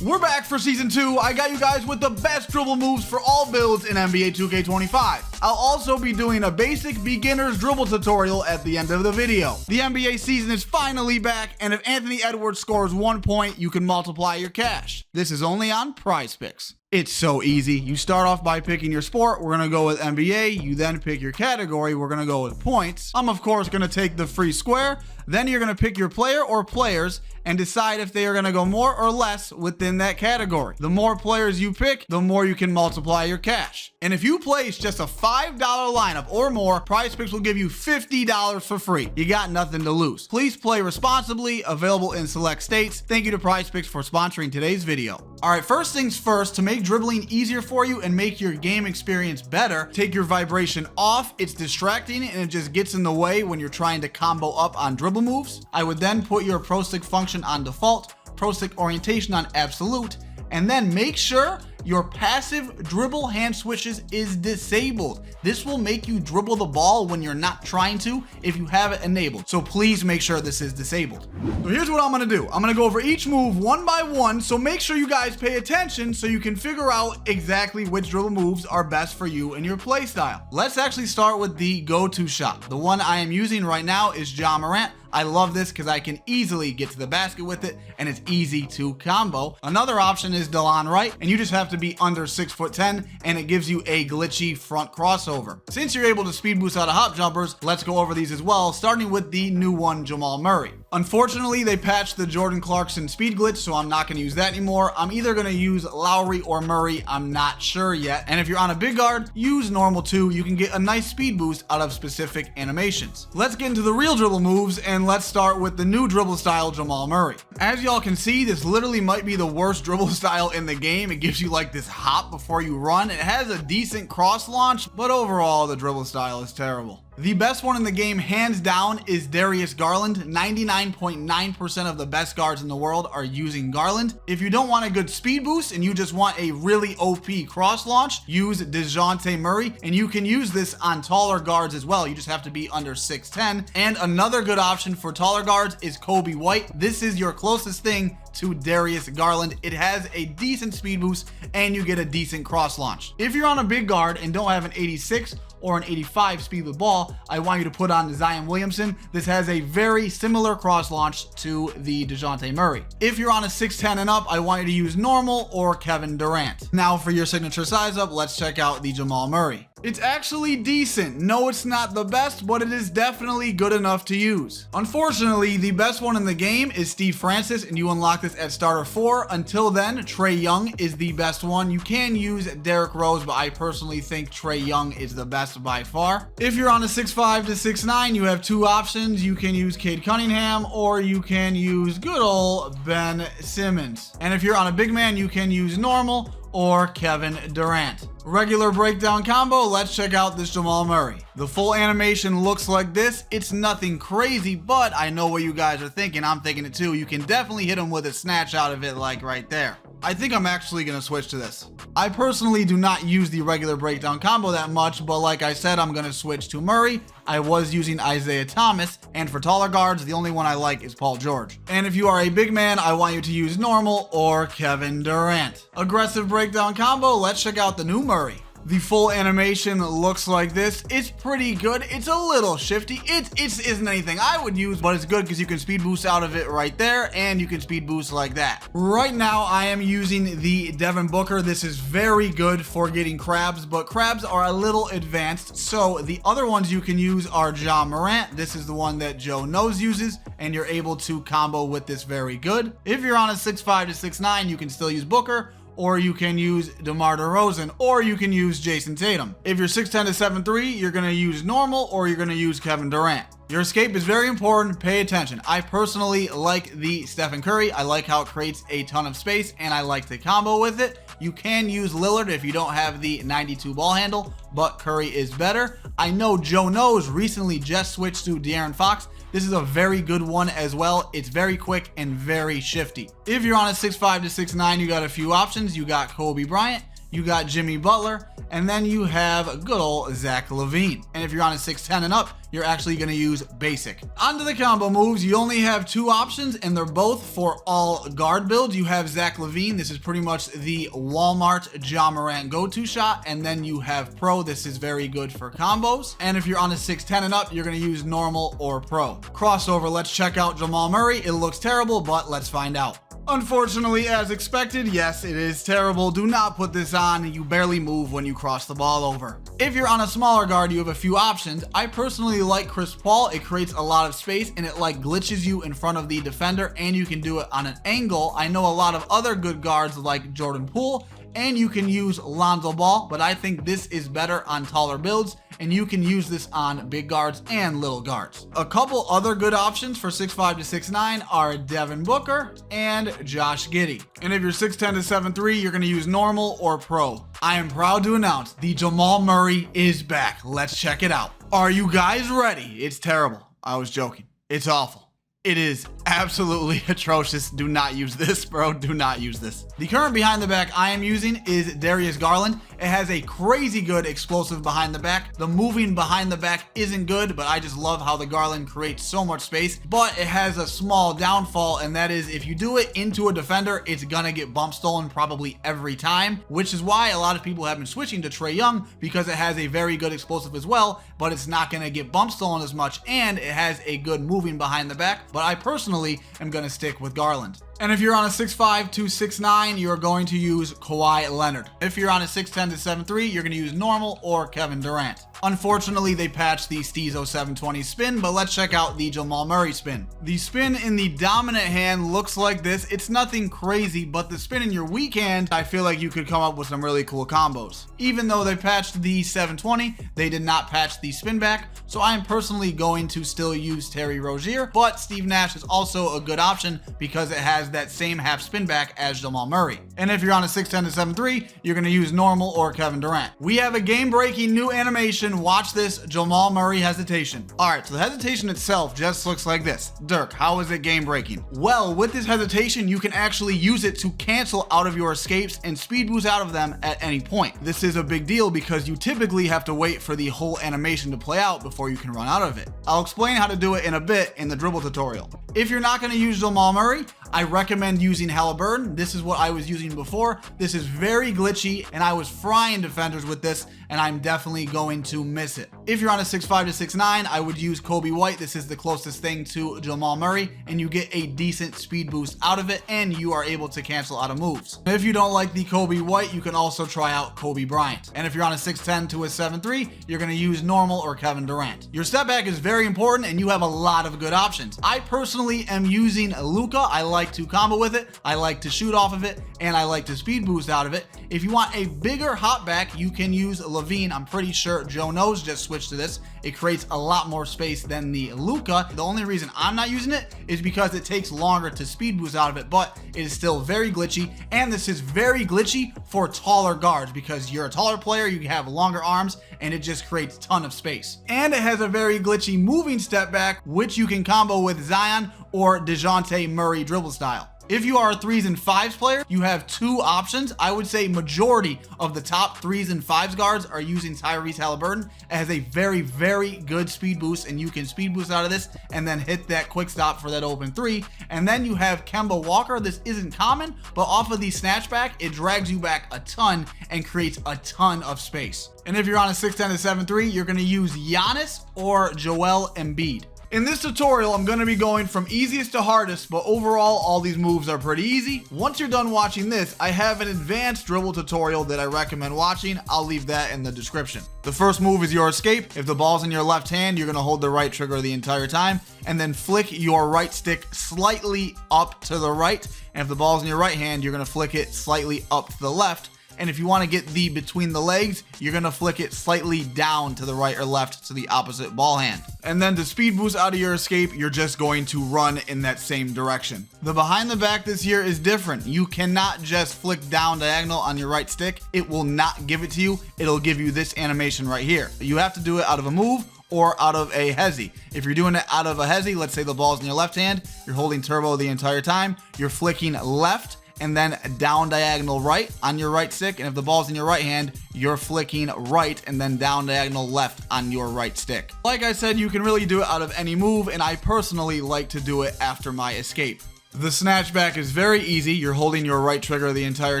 We're back for season 2. I got you guys with the best dribble moves for all builds in NBA 2K25. I'll also be doing a basic beginner's dribble tutorial at the end of the video. The NBA season is finally back, and if Anthony Edwards scores 1 point, you can multiply your cash. This is only on PrizePicks. It's so easy. You start off by picking your sport. We're going to go with NBA. You then pick your category. We're going to go with points. I'm, of course, going to take the free square. Then you're going to pick your player or players and decide if they are going to go more or less within that category. The more players you pick, the more you can multiply your cash. And if you place just a $5 lineup or more, PrizePicks will give you $50 for free. You got nothing to lose. Please play responsibly. Available in select states. Thank you to PrizePicks for sponsoring today's video. All right, first things first, to make dribbling easier for you and make your game experience better, take your vibration off. It's distracting and it just gets in the way when you're trying to combo up on dribble moves. I would then put your pro stick function on default, pro stick orientation on absolute, and then make sure your passive dribble hand switches is disabled. This will make you dribble the ball when you're not trying to if you have it enabled. So please make sure this is disabled. So here's what I'm gonna do. I'm gonna go over each move one by one, so make sure you guys pay attention so you can figure out exactly which dribble moves are best for you and your play style. Let's actually start with the go-to shot. The one I am using right now is Ja Morant. I love this because I can easily get to the basket with it and it's easy to combo. Another option is Delon Wright, and you just have to be under 6'10" and it gives you a glitchy front crossover. Since you're able to speed boost out of hop jumpers, let's go over these as well, starting with the new one, Jamal Murray. Unfortunately, they patched the Jordan Clarkson speed glitch, so I'm not going to use that anymore. I'm either going to use Lowry or Murray. I'm not sure yet. And if you're on a big guard, use normal too. You can get a nice speed boost out of specific animations. Let's get into the real dribble moves, and let's start with the new dribble style, Jamal Murray. As y'all can see, this literally might be the worst dribble style in the game. It gives you like this hop before you run. It has a decent cross launch, but overall, the dribble style is terrible. The best one in the game, hands down, is Darius Garland. 99.9% of the best guards in the world are using Garland. If you don't want a good speed boost and you just want a really OP cross launch, use DeJounte Murray, and you can use this on taller guards as well. You just have to be under 6'10". And another good option for taller guards is Kobe White. This is your closest thing to Darius Garland. It has a decent speed boost and you get a decent cross launch. If you're on a big guard and don't have an 86 or an 85 speed with ball, I want you to put on Zion Williamson. This has a very similar cross launch to the DeJounte Murray. If you're on a 6'10" and up, I want you to use normal or Kevin Durant. Now for your signature size up, let's check out the Jamal Murray. It's actually decent. No, it's not the best, but it is definitely good enough to use. Unfortunately, the best one in the game is Steve Francis, and you unlock this at starter 4. Until then, Trae Young is the best one. You can use Derrick Rose, but I personally think Trae Young is the best by far. If you're on a 6'5" to 6'9", you have two options. You can use Cade Cunningham, or you can use good old Ben Simmons. And if you're on a big man, you can use normal or Kevin Durant. Regular breakdown combo, let's check out this Jamal Murray. The full animation looks like this. It's nothing crazy, but I know what you guys are thinking. I'm thinking it too. You can definitely hit him with a snatch out of it like right there. I think I'm actually going to switch to this. I personally do not use the regular breakdown combo that much, but like I said, I'm going to switch to Murray. I was using Isaiah Thomas, and for taller guards, the only one I like is Paul George. And if you are a big man, I want you to use normal or Kevin Durant. Aggressive breakdown combo, let's check out the new Murray. The full animation looks like this. It's pretty good. It's a little shifty. It isn't anything I would use, but it's good because you can speed boost out of it right there, and you can speed boost like that. Right now, I am using the Devin Booker. This is very good for getting crabs, but crabs are a little advanced. So the other ones you can use are Ja Morant. This is the one that Joe Knows uses, and you're able to combo with this very good. If you're on a 6'5" to 6'9", you can still use Booker, or you can use DeMar DeRozan, or you can use Jason Tatum. If you're 6'10" to 7'3", you're going to use normal, or you're going to use Kevin Durant. Your escape is very important. Pay attention. I personally like the Stephen Curry. I like how it creates a ton of space, and I like the combo with it. You can use Lillard if you don't have the 92 ball handle, but Curry is better. I know Joe Knows recently just switched to De'Aaron Fox. This is a very good one as well. It's very quick and very shifty. If you're on a 6'5" to 6'9", you got a few options. You got Kobe Bryant, you got Jimmy Butler, and then you have good old Zach LaVine. And if you're on a 6'10 and up, you're actually going to use basic. Onto the combo moves, you only have two options, and they're both for all guard builds. You have Zach LaVine. This is pretty much the Walmart Ja Morant go-to shot. And then you have Pro. This is very good for combos. And if you're on a 6'10 and up, you're going to use normal or Pro. Crossover, let's check out Jamal Murray. It looks terrible, but let's find out. Unfortunately, as expected, yes, it is terrible. Do not put this on. You barely move when you cross the ball over. If you're on a smaller guard, you have a few options. I personally like Chris Paul. It creates a lot of space and it like glitches you in front of the defender, and you can do it on an angle. I know a lot of other good guards like Jordan Poole, and you can use Lonzo Ball, but I think this is better on taller builds, and you can use this on big guards and little guards. A couple other good options for 6'5 to 6'9 are Devin Booker and Josh Giddey. And if you're 6'10 to 7'3, you're going to use normal or Pro. I am proud to announce the Jamal Murray is back. Let's check it out. Are you guys ready? It's terrible. I was joking. It's awful. It is absolutely atrocious. Do not use this, bro. Do not use this. The current behind the back I am using is Darius Garland. It has a crazy good explosive behind the back. The moving behind the back isn't good, but I just love how the Garland creates so much space. But it has a small downfall, and that is if you do it into a defender, it's gonna get bump stolen probably every time, which is why a lot of people have been switching to Trae Young, because it has a very good explosive as well, but it's not gonna get bump stolen as much, and it has a good moving behind the back. But I personally am going to stick with Garland. And if you're on a 6'5 to 6'9, you're going to use Kawhi Leonard. If you're on a 6'10 to 7'3, you're going to use normal or Kevin Durant. Unfortunately, they patched the Steezo 720 spin, but let's check out the Jamal Murray spin. The spin in the dominant hand looks like this. It's nothing crazy, but the spin in your weak hand, I feel like you could come up with some really cool combos. Even though they patched the 720, they did not patch the spin back, so I am personally going to still use Terry Rozier, but Steve Nash is also a good option because it has that same half spin back as Jamal Murray. And if you're on a 6'10 to 7'3, you're going to use normal or Kevin Durant. We have a game-breaking new animation. Watch this Jamal Murray hesitation. Alright, so the hesitation itself just looks like this. Dirk, how is it game-breaking? Well, with this hesitation, you can actually use it to cancel out of your escapes and speed boost out of them at any point. This is a big deal because you typically have to wait for the whole animation to play out before you can run out of it. I'll explain how to do it in a bit in the dribble tutorial. If you're not going to use Jamal Murray, I recommend using Halliburton. This is what I was using before. This is very glitchy, and I was frying defenders with this, and I'm definitely going to miss it. If you're on a 6'5 to 6'9, I would use Kobe White. This is the closest thing to Jamal Murray, and you get a decent speed boost out of it, and you are able to cancel out of moves. If you don't like the Kobe White, you can also try out Kobe Bryant. And if you're on a 6'10 to a 7'3, you're going to use normal or Kevin Durant. Your step back is very important, and you have a lot of good options. I personally am using Luka. I like to combo with it, I like to shoot off of it, and I like to speed boost out of it. If you want a bigger hop back, you can use LaVine. I'm pretty sure Joe knows just switched to this. It creates a lot more space than the Luka. The only reason I'm not using it is because it takes longer to speed boost out of it, but it is still very glitchy, and this is very glitchy for taller guards because you're a taller player, you have longer arms, and it just creates a ton of space. And it has a very glitchy moving step back, which you can combo with Zion or DeJounte Murray dribble style. If you are a 3s and 5s player, you have two options. I would say majority of the top 3s and 5s guards are using Tyrese Halliburton. It has a very, very good speed boost, and you can speed boost out of this and then hit that quick stop for that open three. And then you have Kemba Walker. This isn't common, but off of the snatchback, it drags you back a ton and creates a ton of space. And if you're on a 6'10 to 7'3, you're going to use Giannis or Joel Embiid. In this tutorial, I'm going to be going from easiest to hardest, but overall, all these moves are pretty easy. Once you're done watching this, I have an advanced dribble tutorial that I recommend watching. I'll leave that in the description. The first move is your escape. If the ball's in your left hand, you're going to hold the right trigger the entire time, and then flick your right stick slightly up to the right. And if the ball's in your right hand, you're going to flick it slightly up to the left. And if you want to get the between the legs, you're going to flick it slightly down to the right or left to the opposite ball hand. And then to speed boost out of your escape, you're just going to run in that same direction. The behind the back this year is different. You cannot just flick down diagonal on your right stick. It will not give it to you. It'll give you this animation right here. You have to do it out of a move or out of a hezi. If you're doing it out of a hezi, let's say the ball's in your left hand, you're holding turbo the entire time, you're flicking left, and then down diagonal right on your right stick. And if the ball's in your right hand, you're flicking right and then down diagonal left on your right stick. Like I said, you can really do it out of any move, and I personally like to do it after my escape. The snatchback is very easy. You're holding your right trigger the entire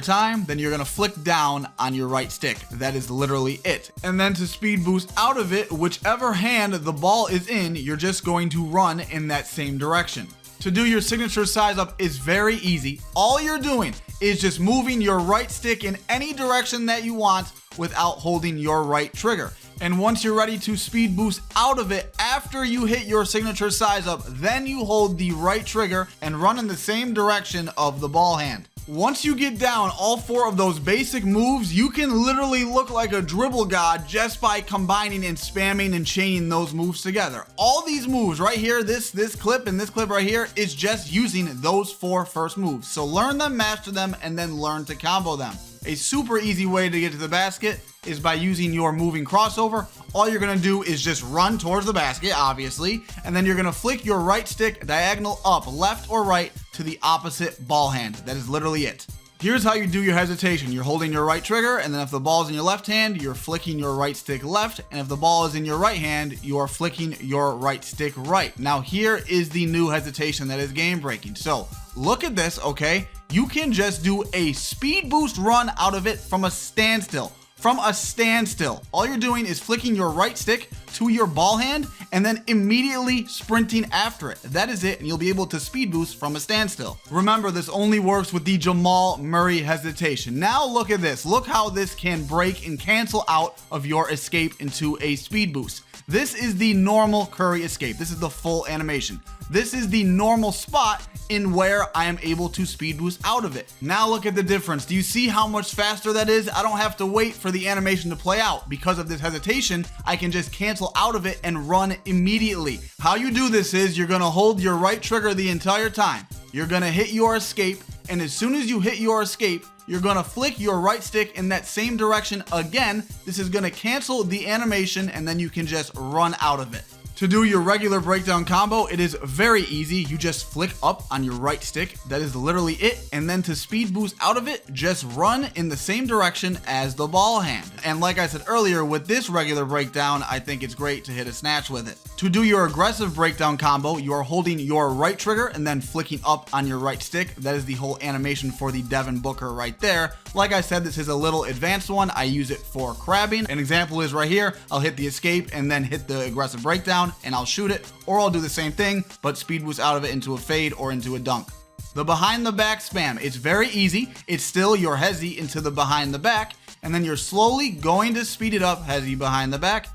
time, then you're gonna flick down on your right stick. That is literally it. And then to speed boost out of it, whichever hand the ball is in, you're just going to run in that same direction. To do your signature size up is very easy. All you're doing is just moving your right stick in any direction that you want without holding your right trigger. And once you're ready to speed boost out of it after you hit your signature size up, then you hold the right trigger and run in the same direction of the ball hand. Once you get down all 4 of those basic moves, you can literally look like a dribble god just by combining and spamming and chaining those moves together. All these moves right here, this clip and this clip right here, is just using those 4 first moves. So learn them, master them, and then learn to combo them. A super easy way to get to the basket is by using your moving crossover. All you're gonna do is just run towards the basket, obviously, and then you're gonna flick your right stick diagonal up, left or right, to the opposite ball hand. That is literally it. Here's how you do your hesitation. You're holding your right trigger, and then if the ball is in your left hand, you're flicking your right stick left, and if the ball is in your right hand, you are flicking your right stick right. Now here is the new hesitation that is game breaking. So look at this, okay? You can just do a speed boost run out of it from a standstill. All you're doing is flicking your right stick to your ball hand and then immediately sprinting after it. That is it, and you'll be able to speed boost from a standstill. Remember, this only works with the Jamal Murray hesitation. Now look at this. Look how this can break and cancel out of your escape into a speed boost. This is the normal Curry escape. This is the full animation. This is the normal spot in where I am able to speed boost out of it. Now look at the difference. Do you see how much faster that is? I don't have to wait for the animation to play out. Because of this hesitation, I can just cancel out of it and run immediately. How you do this is you're gonna hold your right trigger the entire time. You're gonna hit your escape, and as soon as you hit your escape, you're gonna flick your right stick in that same direction again. This is gonna cancel the animation, and then you can just run out of it. To do your regular breakdown combo, it is very easy. You just flick up on your right stick. That is literally it. And then to speed boost out of it, just run in the same direction as the ball hand. And like I said earlier, with this regular breakdown, I think it's great to hit a snatch with it. To do your aggressive breakdown combo, you are holding your right trigger and then flicking up on your right stick. That is the whole animation for the Devin Booker right there. Like I said, this is a little advanced one. I use it for crabbing. An example is right here. I'll hit the escape and then hit the aggressive breakdown and I'll shoot it, or I'll do the same thing, but speed boost out of it into a fade or into a dunk. The behind the back spam, it's very easy. It's still your hezi into the behind the back, and then you're slowly going to speed it up, hezi behind the back,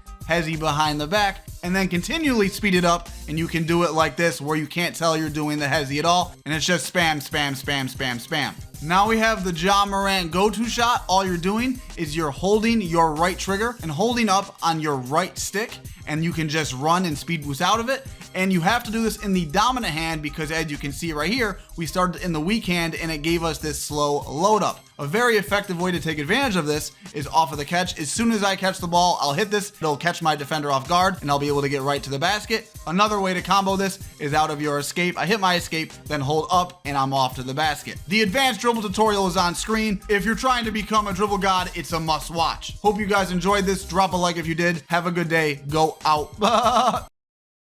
and then continually speed it up, and you can do it like this where you can't tell you're doing the hezi at all, and it's just spam, spam, spam, spam, spam. Now we have the Ja Morant go-to shot. All you're doing is you're holding your right trigger and holding up on your right stick, and you can just run and speed boost out of it. And you have to do this in the dominant hand because, as you can see right here, we started in the weak hand and it gave us this slow load up. A very effective way to take advantage of this is off of the catch. As soon as I catch the ball, I'll hit this, it'll catch my defender off guard, and I'll be able to get right to the basket. Another way to combo this is out of your escape. I hit my escape, then hold up, and I'm off to the basket. The advanced dribble tutorial is on screen. If you're trying to become a dribble god, it's a must watch. Hope you guys enjoyed this. Drop a like if you did. Have a good day. Go out.